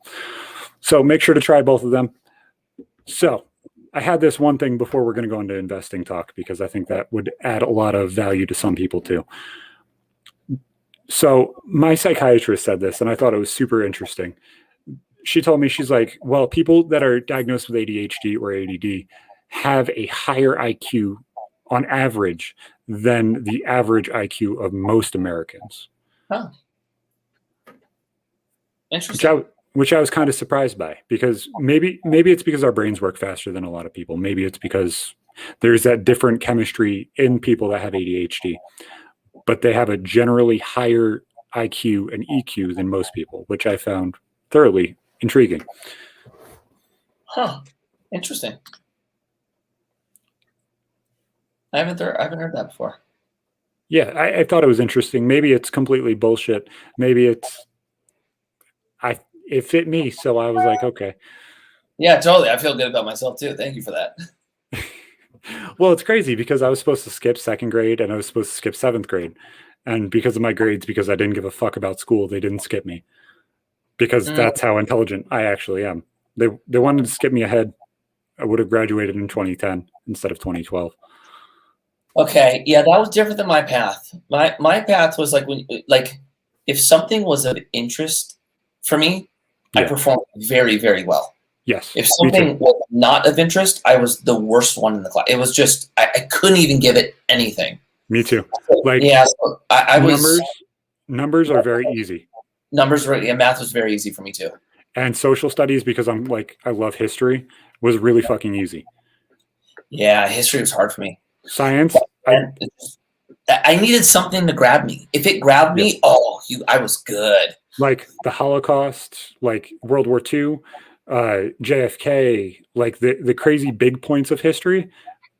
So make sure to try both of them. So I had this one thing before we're going to go into investing talk, because I think that would add a lot of value to some people too. So my psychiatrist said this, and I thought it was super interesting. She told me, she's like, well, people that are diagnosed with ADHD or ADD have a higher IQ on average than the average IQ of most Americans. Huh. Interesting. Which I was kind of surprised by, because maybe it's because our brains work faster than a lot of people. Maybe it's because there's that different chemistry in people that have ADHD, but they have a generally higher IQ and EQ than most people, which I found thoroughly intriguing. Huh. Interesting. I haven't heard that before. Yeah, I thought it was interesting. Maybe it's completely bullshit. Maybe it fit me, so I was like, okay. Yeah, totally. I feel good about myself too. Thank you for that. Well, it's crazy because I was supposed to skip 2nd grade and I was supposed to skip 7th grade. And because of my grades, because I didn't give a fuck about school, they didn't skip me. Because that's how intelligent I actually am. They wanted to skip me ahead. I would have graduated in 2010 instead of 2012. Okay, yeah, that was different than my path. My path was like if something was of interest for me, I performed very, very well. Yes. If something was not of interest, I was the worst one in the class. It was just I couldn't even give it anything. Me too. Like, yeah, so I was numbers are very easy. Math was very easy for me too. And social studies, because I love history, was really fucking easy. Yeah, history was hard for me. Science, I needed something to grab me. If it grabbed me, I was good. Like the Holocaust, like World War II, JFK, like the crazy big points of history.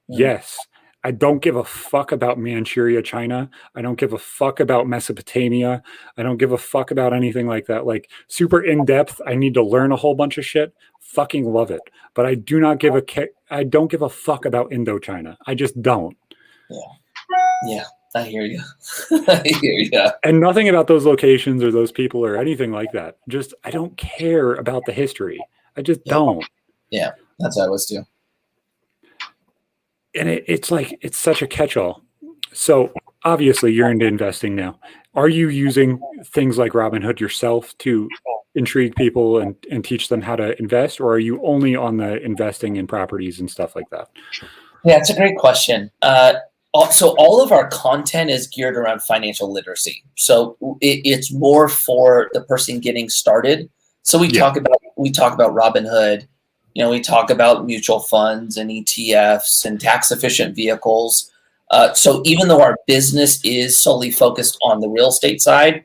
Yes. I don't give a fuck about Manchuria, China. I don't give a fuck about Mesopotamia. I don't give a fuck about anything like that. Like super in depth. I need to learn a whole bunch of shit. Fucking love it. But I don't give a fuck about Indochina. I just don't. Yeah. I hear you. I hear you. And nothing about those locations or those people or anything like that. Just, I don't care about the history. I just don't. Yeah, that's how I was too. And it's like, it's such a catch-all. So obviously you're into investing now. Are you using things like Robinhood yourself to intrigue people and teach them how to invest? Or are you only on the investing in properties and stuff like that? Yeah, it's a great question. So all of our content is geared around financial literacy. So it's more for the person getting started. So we talk about Robinhood. We talk about mutual funds and ETFs and tax efficient vehicles. So even though our business is solely focused on the real estate side,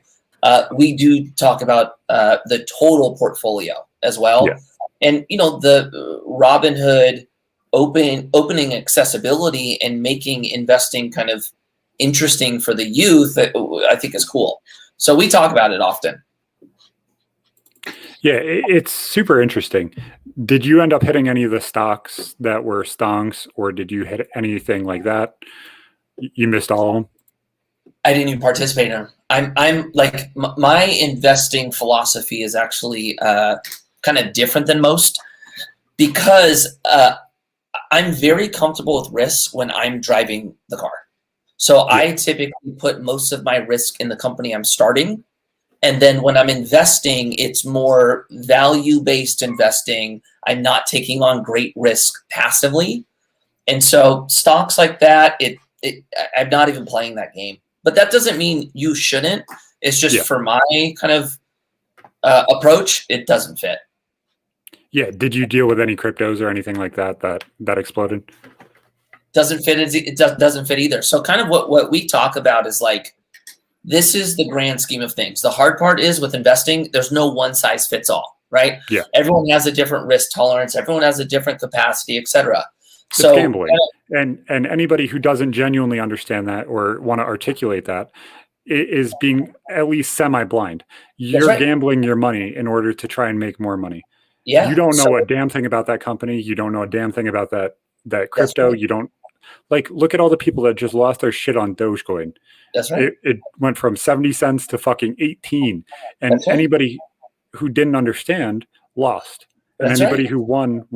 we do talk about the total portfolio as well. Yeah. And the Robinhood opening accessibility and making investing kind of interesting for the youth, I think is cool. So we talk about it often. Yeah, it's super interesting. Did you end up hitting any of the stocks that were stonks, or did you hit anything like that? You missed all of them? I didn't even participate in them. I'm like, my investing philosophy is actually kind of different than most, because I'm very comfortable with risk when I'm driving the car. So I typically put most of my risk in the company I'm starting. And then when I'm investing, it's more value-based investing. I'm not taking on great risk passively. And so stocks like that, I'm not even playing that game. But that doesn't mean you shouldn't. It's just for my kind of approach, it doesn't fit. Yeah. Did you deal with any cryptos or anything like that exploded? Doesn't fit. It doesn't fit either. So kind of what we talk about is like, this is the grand scheme of things. The hard part is with investing, there's no one size fits all, right? Yeah. Everyone has a different risk tolerance. Everyone has a different capacity, et cetera. So it's gambling. And anybody who doesn't genuinely understand that or want to articulate that is being at least semi-blind. You're gambling your money in order to try and make more money. Yeah. You don't know a damn thing about that company. You don't know a damn thing about that crypto. You don't. Like, look at all the people that just lost their shit on Dogecoin. That's right. It went from 70 cents to fucking 18. And That's right. anybody who didn't understand lost. And That's anybody right. who won.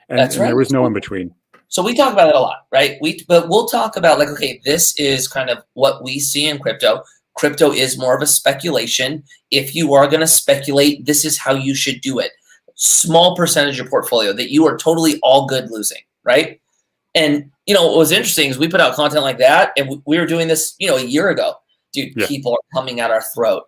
And, That's right. there was no in between. So we talk about it a lot, right? But we'll talk about like, okay, this is kind of what we see in crypto. Crypto is more of a speculation. If you are going to speculate, this is how you should do it. Small percentage of your portfolio that you are totally all good losing, right? And what was interesting is we put out content like that, and we were doing this, a year ago. Dude, people are coming at our throat.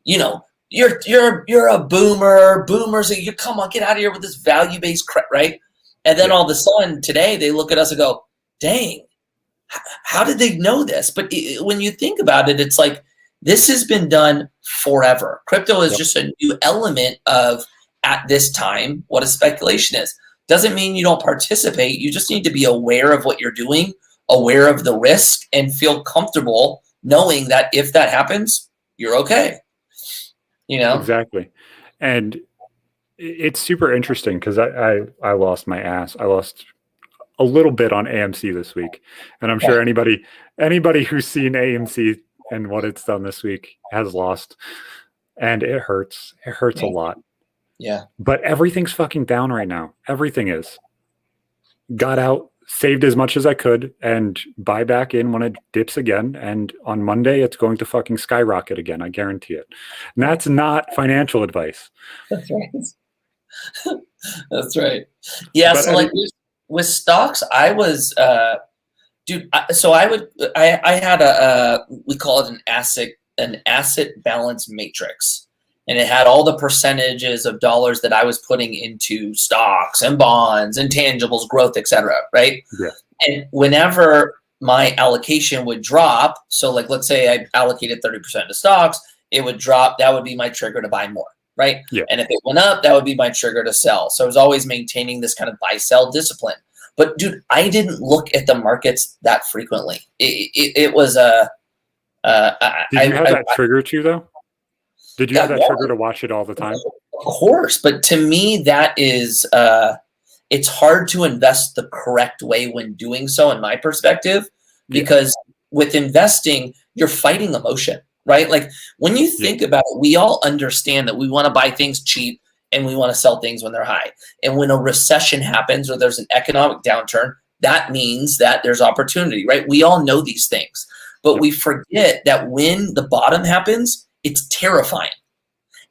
You're a boomer. Boomers, you come on, get out of here with this value-based crap, right? And then all of a sudden today they look at us and go, dang, how did they know this? But when you think about it, it's like this has been done forever. Crypto is just a new element of, at this time, what a speculation is. Doesn't mean you don't participate. You just need to be aware of what you're doing, aware of the risk, and feel comfortable knowing that if that happens, you're okay. Exactly. And it's super interesting because I lost my ass. I lost a little bit on AMC this week. And I'm sure anybody who's seen AMC and what it's done this week has lost. And it hurts. It hurts a lot. Yeah. But everything's fucking down right now. Everything is. Got out, saved as much as I could, and buy back in when it dips again. And on Monday, it's going to fucking skyrocket again. I guarantee it. And that's not financial advice. That's right. That's right. Yeah. But so like with stocks, I was, dude. So I had we call it an asset balance matrix. And it had all the percentages of dollars that I was putting into stocks and bonds and tangibles, growth, etc. Right? Yeah. And whenever my allocation would drop, so like let's say I allocated 30% to stocks, it would drop. That would be my trigger to buy more, right? Yeah. And if it went up, that would be my trigger to sell. So I was always maintaining this kind of buy-sell discipline. But dude, I didn't look at the markets that frequently. It was a. Did you have that trigger too, though? Did you have that trigger to watch it all the time? Of course, but to me, that is, it's hard to invest the correct way when doing so, in my perspective, because with investing, you're fighting emotion, right? Like when you think about it, we all understand that we want to buy things cheap and we want to sell things when they're high. And when a recession happens or there's an economic downturn, that means that there's opportunity, right? We all know these things, but we forget that when the bottom happens, it's terrifying.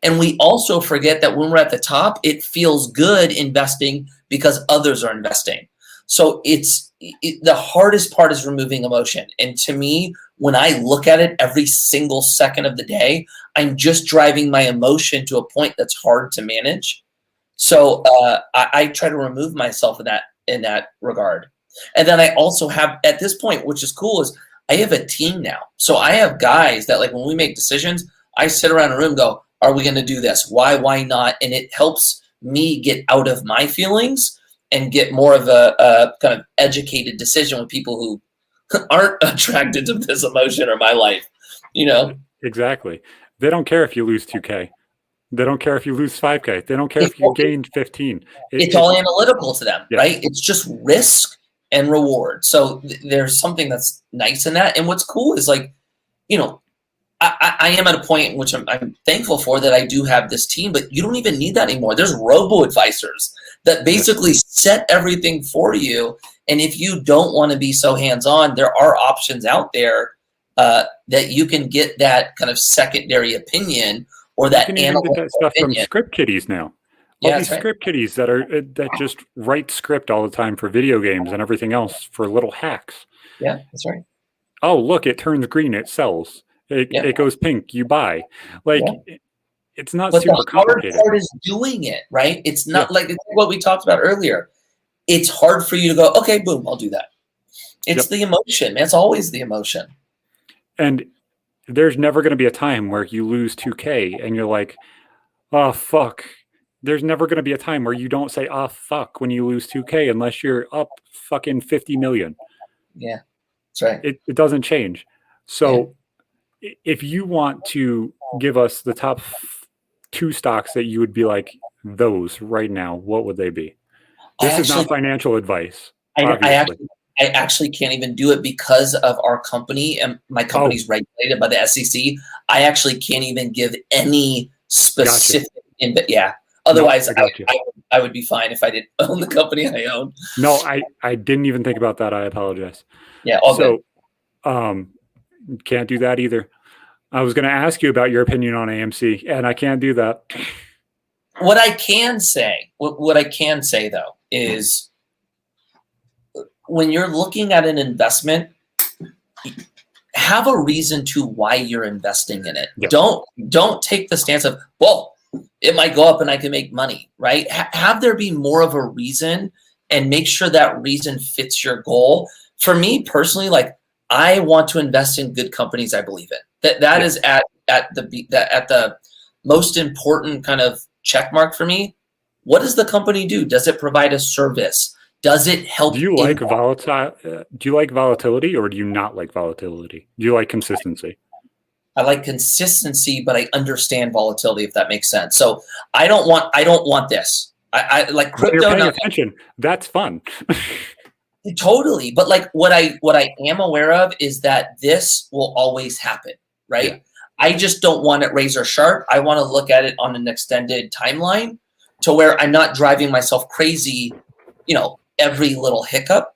And we also forget that when we're at the top, it feels good investing because others are investing. So the hardest part is removing emotion. And to me, when I look at it every single second of the day, I'm just driving my emotion to a point that's hard to manage. So I try to remove myself in that regard. And then I also have, at this point, which is cool, is I have a team now. So I have guys that, like, when we make decisions, I sit around a room and go, are we going to do this? Why not? And it helps me get out of my feelings and get more of a kind of educated decision with people who aren't attracted to this emotion or my life, Exactly. They don't care if you lose 2K. They don't care if you lose 5K. They don't care if you gain 15. It's all analytical to them, right? It's just risk and reward. So there's something that's nice in that. And what's cool is, like, I am at a point in which I'm thankful for that I do have this team, but you don't even need that anymore. There's robo-advisors that basically set everything for you. And if you don't want to be so hands-on, there are options out there that you can get that kind of secondary opinion or that analytical get that stuff opinion from script kiddies now. All these script kiddies that just write script all the time for video games and everything else for little hacks. Yeah, that's right. Oh, look, it turns green, it sells. It goes pink, you buy. Like, it's not super complicated. The hard part is doing it, right? It's not like what we talked about earlier. It's hard for you to go, okay, boom, I'll do that. It's the emotion. It's always the emotion. And there's never going to be a time where you lose 2K and you're like, oh, fuck. There's never going to be a time where you don't say, oh, fuck, when you lose 2K unless you're up fucking 50 million. Yeah, that's right. It doesn't change. So if you want to give us the top 2 stocks that you would be like those right now, what would they be? This is not financial advice. I I actually can't even do it because of our company, and my company's regulated by the SEC. I actually can't even give any specific. Yeah. Otherwise, No, I would be fine if I didn't own the company I own. No, I didn't even think about that. I apologize. Yeah. All good. Can't do that either. I was going to ask you about your opinion on AMC, and I can't do that. What I can say though, is when you're looking at an investment, have a reason to why you're investing in it. Yep. Don't take the stance of, well, it might go up and I can make money, right? Have there be more of a reason, and make sure that reason fits your goal. For me personally, like, I want to invest in good companies I believe in. That is at the most important kind of check mark for me. What does the company do? Does it provide a service? Does it help? Do you like volatility, or do you not like volatility? Do you like consistency? I like consistency, but I understand volatility, if that makes sense. So I don't want this. I like crypto. You're paying attention. That's fun. Totally. But like what I am aware of is that this will always happen, right? Yeah. I just don't want it razor sharp. I want to look at it on an extended timeline to where I'm not driving myself crazy, every little hiccup.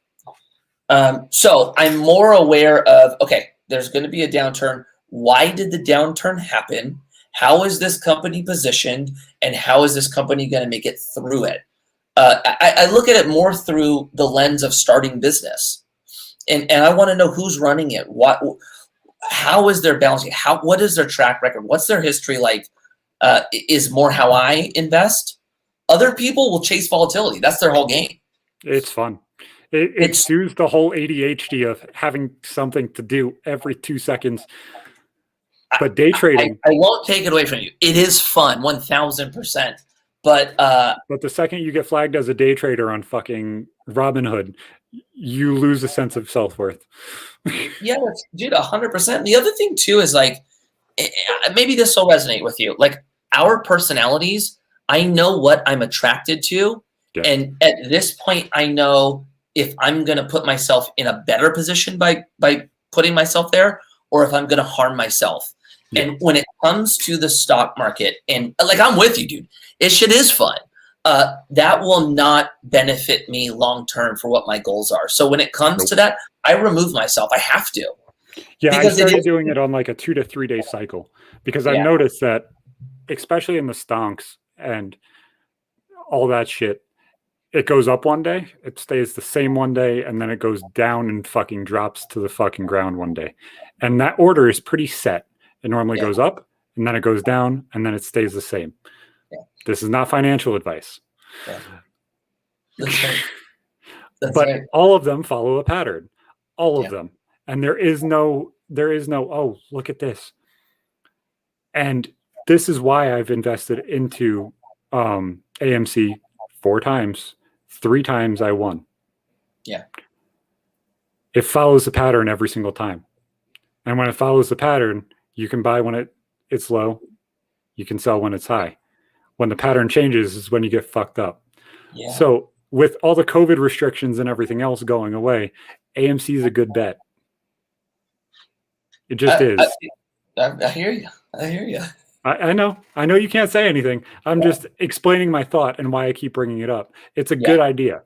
So I'm more aware of, okay, there's going to be a downturn. Why did the downturn happen? How is this company positioned? And how is this company going to make it through it? I look at it more through the lens of starting business. And I want to know who's running it. How is their balance sheet? What is their track record? What's their history like? Is more how I invest. Other people will chase volatility. That's their whole game. It's fun. It soothes the whole ADHD of having something to do every 2 seconds. But day trading, I won't take it away from you. It is fun, 1,000%. But the second you get flagged as a day trader on fucking Robinhood, you lose a sense of self-worth. Yeah, dude, 100%. The other thing too is like, maybe this will resonate with you. Like, our personalities, I know what I'm attracted to. Yeah. And at this point, I know if I'm going to put myself in a better position by putting myself there, or if I'm going to harm myself. Yeah. And when it comes to the stock market, and like, I'm with you, dude, shit is fun. That will not benefit me long-term for what my goals are. So when it comes to that, I remove myself. I have to. Yeah, I started doing it on like a 2 to 3 day cycle, because I've noticed that, especially in the stonks and all that shit, it goes up one day, it stays the same one day, and then it goes down and fucking drops to the fucking ground one day. And that order is pretty set. It normally goes up, and then it goes down, and then it stays the same. Yeah. This is not financial advice. Yeah. That's right. But all of them follow a pattern. All of them. And there is no, oh, look at this. And this is why I've invested into AMC 4 times. 3 times I won. Yeah. It follows the pattern every single time. And when it follows the pattern, you can buy when it's low. You can sell when it's high. When the pattern changes is when you get fucked up. Yeah. So with all the COVID restrictions and everything else going away, AMC is a good bet. It just is. I hear you. I know you can't say anything. I'm just explaining my thought and why I keep bringing it up. It's a good idea.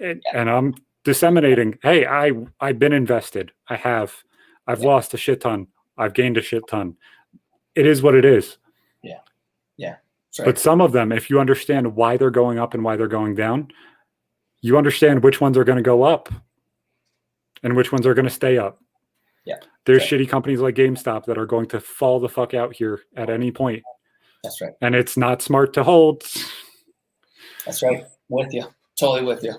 And I'm disseminating, hey, I've been invested. I've lost a shit ton. I've gained a shit ton. It is what it is. Yeah. Yeah. Right. But some of them, if you understand why they're going up and why they're going down, you understand which ones are going to go up and which ones are going to stay up. Yeah. There's shitty companies like GameStop that are going to fall the fuck out here at any point. That's right. And it's not smart to hold. That's right. With you. Totally with you.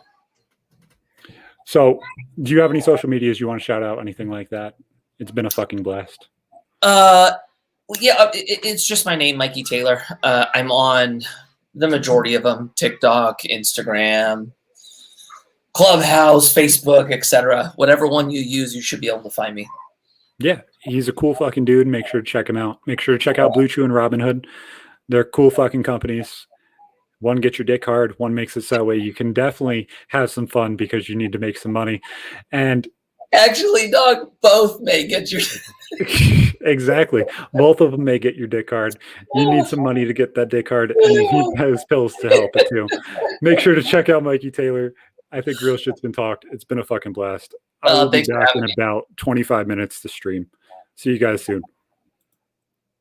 So, do you have any social medias you want to shout out? Anything like that? It's been a fucking blast. It's just my name, Mikey Taylor. I'm on the majority of them: TikTok, Instagram, Clubhouse, Facebook, etc. Whatever one you use, you should be able to find me. Yeah, he's a cool fucking dude. Make sure to check him out. Make sure to check out Blue Chew and Robinhood. They're cool fucking companies. One gets your dick hard, one makes it so that way you can definitely have some fun because you need to make some money. And actually, dog, both may get your. exactly, both of them may get your dick hard. You need some money to get that dick hard, and you need those pills to help it too. Make sure to check out Mikey Taylor. I think real shit's been talked. It's been a fucking blast. I will be Thanks for back having in me. about 25 minutes to stream. See you guys soon.